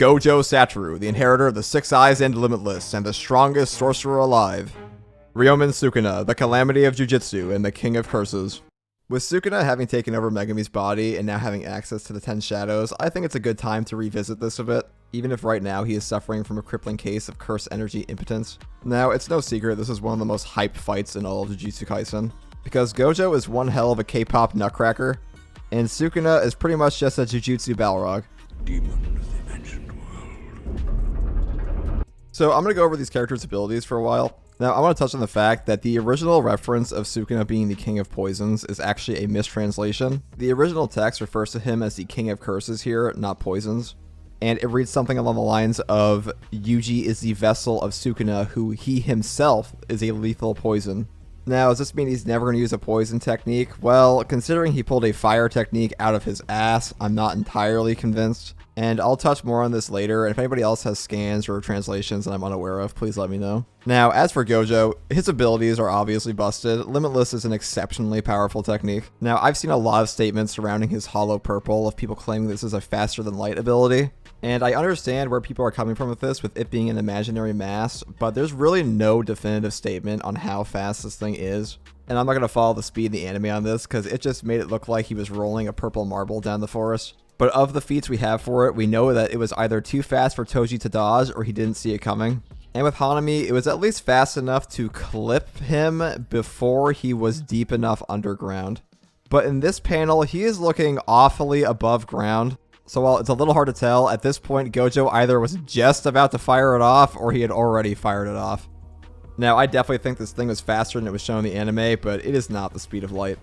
Gojo Satoru, the inheritor of the Six Eyes and Limitless, and the strongest sorcerer alive. Ryomen Sukuna, the calamity of Jujutsu and the king of curses. With Sukuna having taken over Megumi's body and now having access to the 10 shadows, I think it's a good time to revisit this a bit, even if right now he is suffering from a crippling case of curse energy impotence. Now, it's no secret this is one of the most hyped fights in all of Jujutsu Kaisen, because Gojo is one hell of a K-pop nutcracker, and Sukuna is pretty much just a Jujutsu Balrog. Demon of the ancient world. So I'm going to go over these characters' abilities for a while. Now, I want to touch on the fact that the original reference of Sukuna being the king of poisons is actually a mistranslation. The original text refers to him as the king of curses here, not poisons. And it reads something along the lines of, Yuji is the vessel of Sukuna, who he himself is a lethal poison. Now, does this mean he's never going to use a poison technique? Well, considering he pulled a fire technique out of his ass, I'm not entirely convinced. And I'll touch more on this later, and if anybody else has scans or translations that I'm unaware of, please let me know. Now, as for Gojo, his abilities are obviously busted. Limitless is an exceptionally powerful technique. Now, I've seen a lot of statements surrounding his hollow purple of people claiming this is a faster than light ability. And I understand where people are coming from with this, with it being an imaginary mass, but there's really no definitive statement on how fast this thing is. And I'm not going to follow the speed in the anime on this, because it just made it look like he was rolling a purple marble down the forest. But of the feats we have for it, we know that it was either too fast for Toji to dodge, or he didn't see it coming. And with Hanami, it was at least fast enough to clip him before he was deep enough underground. But in this panel, he is looking awfully above ground. So while it's a little hard to tell, at this point, Gojo either was just about to fire it off, or he had already fired it off. Now, I definitely think this thing was faster than it was shown in the anime, but it is not the speed of light.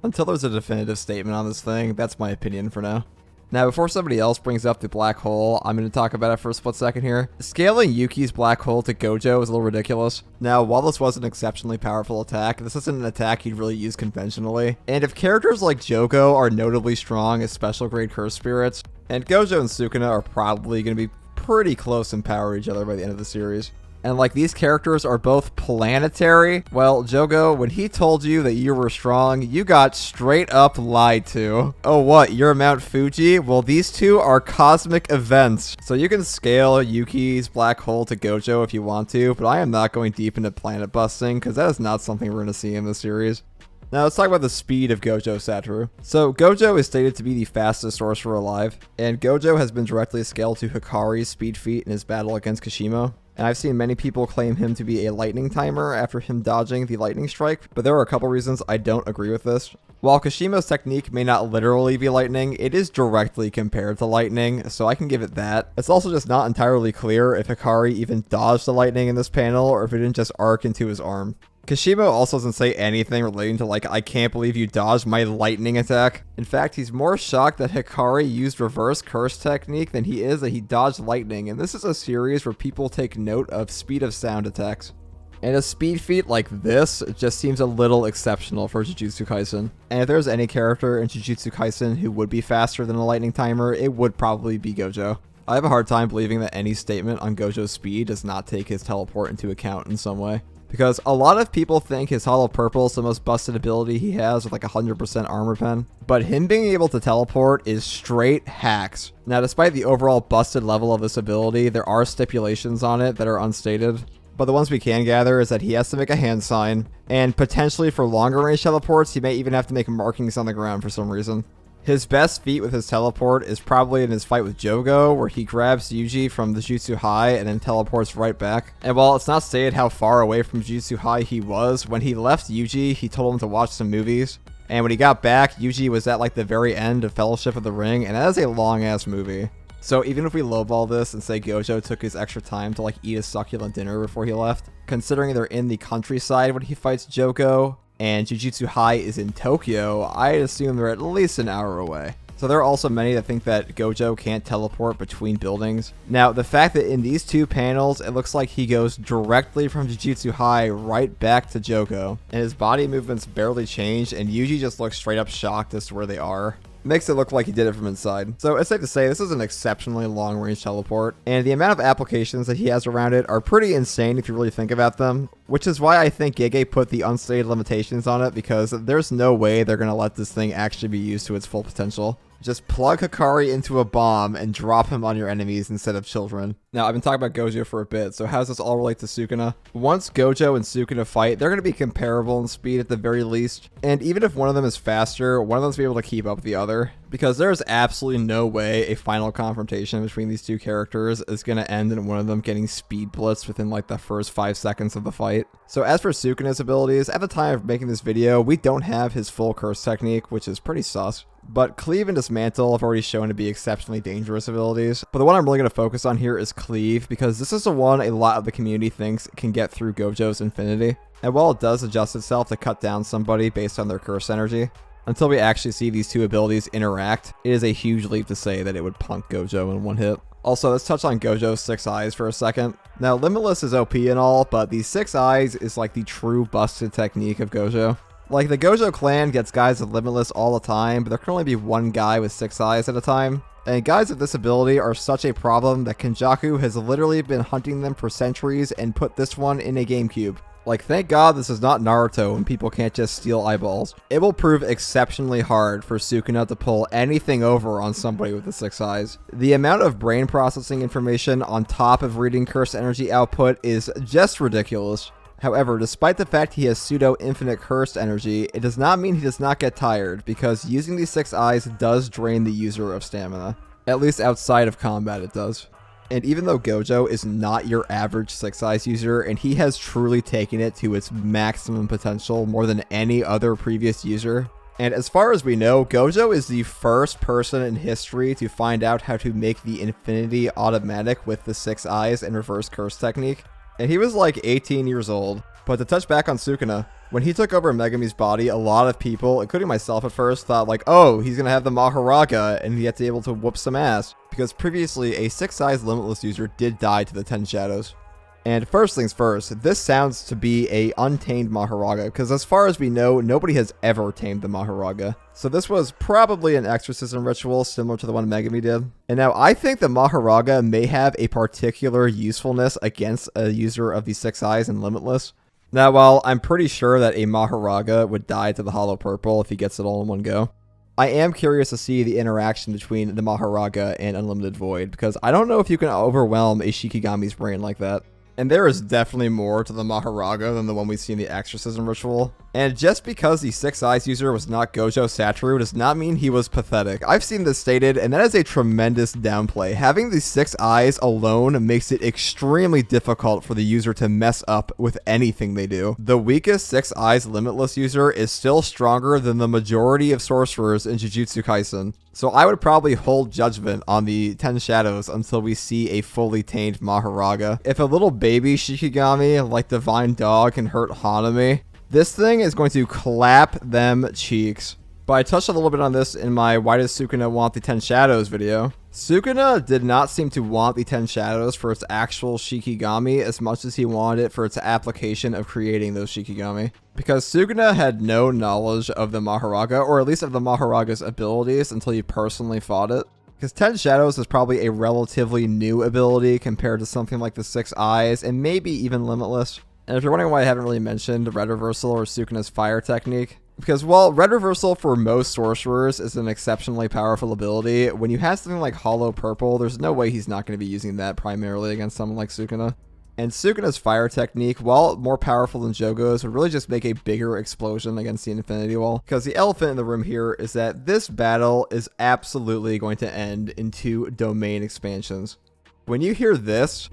Until there's a definitive statement on this thing, that's my opinion for now. Now, before somebody else brings up the black hole, I'm going to talk about it for a split second here. Scaling Yuki's black hole to Gojo is a little ridiculous. Now, while this was an exceptionally powerful attack, this isn't an attack you'd really use conventionally. And if characters like Jogo are notably strong as special grade curse spirits, and Gojo and Sukuna are probably going to be pretty close in power to each other by the end of the series. And like these characters are both planetary, well, Jogo, when he told you that you were strong, you got straight up lied to. Oh, what? You're Mount Fuji? Well, these two are cosmic events. So you can scale Yuki's black hole to Gojo if you want to, but I am not going deep into planet busting, because that is not something we're going to see in this series. Now let's talk about the speed of Gojo Satoru. So Gojo is stated to be the fastest sorcerer alive, and Gojo has been directly scaled to Hikari's speed feat in his battle against Kashimo. And I've seen many people claim him to be a lightning timer after him dodging the lightning strike, but there are a couple reasons I don't agree with this. While Kashimo's technique may not literally be lightning, it is directly compared to lightning, so I can give it that. It's also just not entirely clear if Hikari even dodged the lightning in this panel, or if it didn't just arc into his arm. Kashimo also doesn't say anything relating to like, I can't believe you dodged my lightning attack. In fact, he's more shocked that Hikari used reverse curse technique than he is that he dodged lightning, and this is a series where people take note of speed of sound attacks. And a speed feat like this just seems a little exceptional for Jujutsu Kaisen. And if there's any character in Jujutsu Kaisen who would be faster than a lightning timer, it would probably be Gojo. I have a hard time believing that any statement on Gojo's speed does not take his teleport into account in some way. Because a lot of people think his Hollow Purple is the most busted ability he has with like 100% armor pen. But him being able to teleport is straight hacks. Now, despite the overall busted level of this ability, there are stipulations on it that are unstated. But the ones we can gather is that he has to make a hand sign. And potentially for longer range teleports, he may even have to make markings on the ground for some reason. His best feat with his teleport is probably in his fight with Jogo, where he grabs Yuji from the Jutsu High and then teleports right back. And while it's not stated how far away from Jutsu High he was, when he left Yuji, he told him to watch some movies. And when he got back, Yuji was at like the very end of Fellowship of the Ring, and that is a long-ass movie. So even if we lowball this and say Gojo took his extra time to like eat a succulent dinner before he left, considering they're in the countryside when he fights Jogo, and Jujutsu High is in Tokyo, I assume they're at least an hour away. So there are also many that think that Gojo can't teleport between buildings. Now, the fact that in these two panels, it looks like he goes directly from Jujutsu High right back to Jogo, and his body movements barely change, and Yuji just looks straight up shocked as to where they are. Makes it look like he did it from inside. So it's safe to say this is an exceptionally long-range teleport, and the amount of applications that he has around it are pretty insane if you really think about them, which is why I think Gege put the unstated limitations on it, because there's no way they're going to let this thing actually be used to its full potential. Just plug Hikari into a bomb and drop him on your enemies instead of children. Now, I've been talking about Gojo for a bit, so how does this all relate to Sukuna? Once Gojo and Sukuna fight, they're going to be comparable in speed at the very least. And even if one of them is faster, one of them's be able to keep up with the other. Because there's absolutely no way a final confrontation between these two characters is going to end in one of them getting speed blitzed within like the first 5 seconds of the fight. So as for Sukuna's abilities, at the time of making this video, we don't have his full curse technique, which is pretty sus. But Cleave and Dismantle have already shown to be exceptionally dangerous abilities. But the one I'm really going to focus on here is Cleave, because this is the one a lot of the community thinks can get through Gojo's Infinity. And while it does adjust itself to cut down somebody based on their curse energy, until we actually see these two abilities interact, it is a huge leap to say that it would punk Gojo in one hit. Also, let's touch on Gojo's 6 eyes for a second. Now, Limitless is OP and all, but the 6 eyes is like the true busted technique of Gojo. Like, the Gojo clan gets guys with Limitless all the time, but there can only be one guy with 6 eyes at a time. And guys with this ability are such a problem that Kenjaku has literally been hunting them for centuries and put this one in a GameCube. Like, thank God this is not Naruto and people can't just steal eyeballs. It will prove exceptionally hard for Sukuna to pull anything over on somebody with the 6 eyes. The amount of brain processing information on top of reading curse energy output is just ridiculous. However, despite the fact he has pseudo-infinite cursed energy, it does not mean he does not get tired, because using these 6 eyes does drain the user of stamina. At least outside of combat it does. And even though Gojo is not your average 6 eyes user, and he has truly taken it to its maximum potential more than any other previous user, and as far as we know, Gojo is the first person in history to find out how to make the Infinity automatic with the 6 eyes and reverse curse technique. And he was like 18 years old. But to touch back on Sukuna, when he took over Megumi's body, a lot of people, including myself at first, thought like, oh, he's going to have the Mahoraga and he had to be able to whoop some ass. Because previously, a 6 eyes Limitless user did die to the 10 Shadows. And first things first, this sounds to be a untamed Mahoraga, because as far as we know, nobody has ever tamed the Mahoraga. So this was probably an exorcism ritual similar to the one Megumi did. And now I think the Mahoraga may have a particular usefulness against a user of the 6 eyes and Limitless. Now, while I'm pretty sure that a Mahoraga would die to the Hollow Purple if he gets it all in one go, I am curious to see the interaction between the Mahoraga and Unlimited Void, because I don't know if you can overwhelm a Shikigami's brain like that. And there is definitely more to the Mahoraga than the one we see in the exorcism ritual. And just because the 6 eyes user was not Gojo Satoru does not mean he was pathetic. I've seen this stated, and that is a tremendous downplay. Having the 6 eyes alone makes it extremely difficult for the user to mess up with anything they do. The weakest 6 eyes Limitless user is still stronger than the majority of sorcerers in Jujutsu Kaisen. So I would probably hold judgment on the 10 Shadows until we see a fully tamed Mahoraga. If a little baby Shikigami like Divine Dog can hurt Hanami, this thing is going to clap them cheeks. But I touched a little bit on this in my Why Does Sukuna Want the 10 Shadows video. Sukuna did not seem to want the 10 Shadows for its actual Shikigami as much as he wanted it for its application of creating those Shikigami. Because Sukuna had no knowledge of the Mahoraga, or at least of the Mahoraga's abilities, until he personally fought it. Because 10 Shadows is probably a relatively new ability compared to something like the 6 eyes, and maybe even Limitless. And if you're wondering why I haven't really mentioned Red Reversal or Sukuna's fire technique, because while Red Reversal for most sorcerers is an exceptionally powerful ability, when you have something like Hollow Purple, there's no way he's not going to be using that primarily against someone like Sukuna. And Sukuna's fire technique, while more powerful than Jogo's, would really just make a bigger explosion against the Infinity Wall. Because the elephant in the room here is that this battle is absolutely going to end in 2 domain expansions. When you hear this,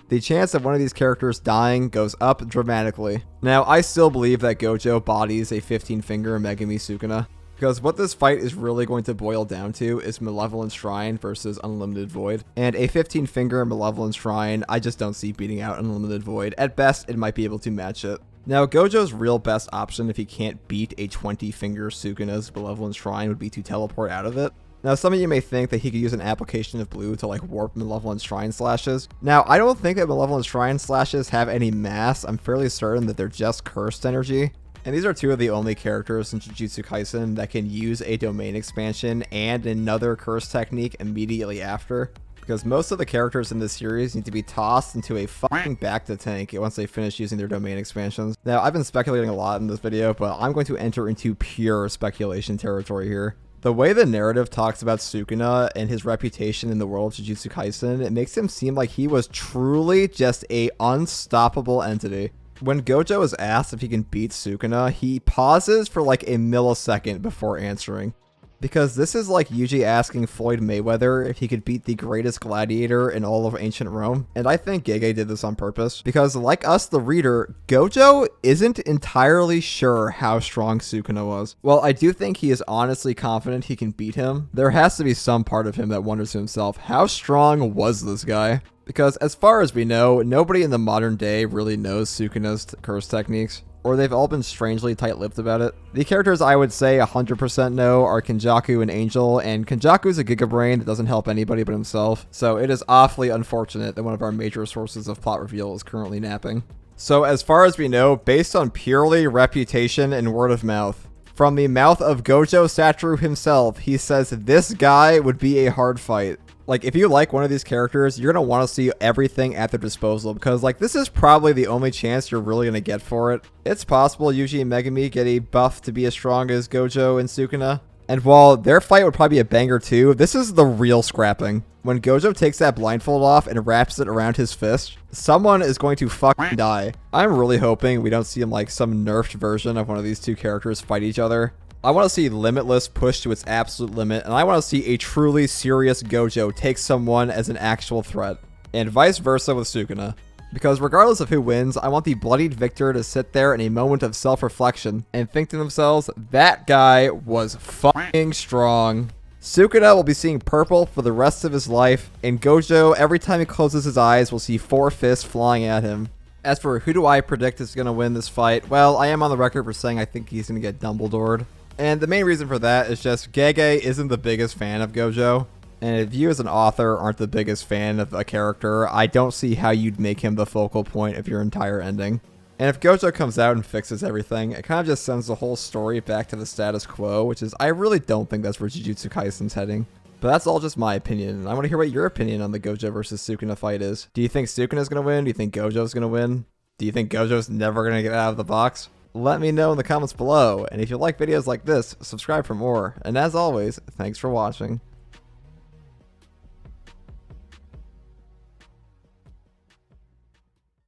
the chance of one of these characters dying goes up dramatically. Now, I still believe that Gojo bodies a 15-finger Megumi Sukuna, because what this fight is really going to boil down to is Malevolent Shrine versus Unlimited Void. And a 15-finger Malevolent Shrine, I just don't see beating out Unlimited Void. At best, it might be able to match it. Now, Gojo's real best option if he can't beat a 20-finger Sukuna's Malevolent Shrine would be to teleport out of it. Now, some of you may think that he could use an application of blue to like warp Malevolent Shrine slashes. Now, I don't think that Malevolent Shrine slashes have any mass. I'm fairly certain that they're just cursed energy. And these are 2 of the only characters in Jujutsu Kaisen that can use a domain expansion and another curse technique immediately after. because most of the characters in this series need to be tossed into a fucking back to tank once they finish using their domain expansions. Now, I've been speculating a lot in this video, but I'm going to enter into pure speculation territory here. The way the narrative talks about Sukuna and his reputation in the world of Jujutsu Kaisen, it makes him seem like he was truly just a unstoppable entity. When Gojo is asked if he can beat Sukuna, he pauses for like a millisecond before answering. Because this is like Yuji asking Floyd Mayweather if he could beat the greatest gladiator in all of ancient Rome. And I think Gege did this on purpose. Because like us, the reader, Gojo isn't entirely sure how strong Sukuna was. While I do think he is honestly confident he can beat him, there has to be some part of him that wonders to himself, how strong was this guy? Because as far as we know, nobody in the modern day really knows Sukuna's curse techniques, or they've all been strangely tight-lipped about it. The characters I would say 100% know are Kenjaku and Angel, and Kenjaku's a gigabrain that doesn't help anybody but himself, so it is awfully unfortunate that one of our major sources of plot reveal is currently napping. So as far as we know, based on purely reputation and word of mouth, from the mouth of Gojo Satoru himself, he says this guy would be a hard fight. Like, if you like one of these characters, you're going to want to see everything at their disposal, because, like, this is probably the only chance you're really going to get for it. It's possible Yuji and Megumi get a buff to be as strong as Gojo and Sukuna. And while their fight would probably be a banger too, this is the real scrapping. When Gojo takes that blindfold off and wraps it around his fist, someone is going to fucking die. I'm really hoping we don't see like some nerfed version of one of these two characters fight each other. I want to see Limitless pushed to its absolute limit, and I want to see a truly serious Gojo take someone as an actual threat. And vice versa with Sukuna. Because regardless of who wins, I want the bloodied victor to sit there in a moment of self-reflection and think to themselves, that guy was fucking strong. Sukuna will be seeing purple for the rest of his life, and Gojo, every time he closes his eyes, will see 4 fists flying at him. As for who do I predict is going to win this fight, well, I am on the record for saying I think he's going to get Dumbledored. And the main reason for that is just Gege isn't the biggest fan of Gojo. And if you as an author aren't the biggest fan of a character, I don't see how you'd make him the focal point of your entire ending. And if Gojo comes out and fixes everything, it kind of just sends the whole story back to the status quo, which is, I really don't think that's where Jujutsu Kaisen's heading. But that's all just my opinion, and I want to hear what your opinion on the Gojo versus Sukuna fight is. Do you think Sukuna's going to win? Do you think Gojo's going to win? Do you think Gojo's never going to get out of the box? Let me know in the comments below, and if you like videos like this, subscribe for more. And as always, thanks for watching.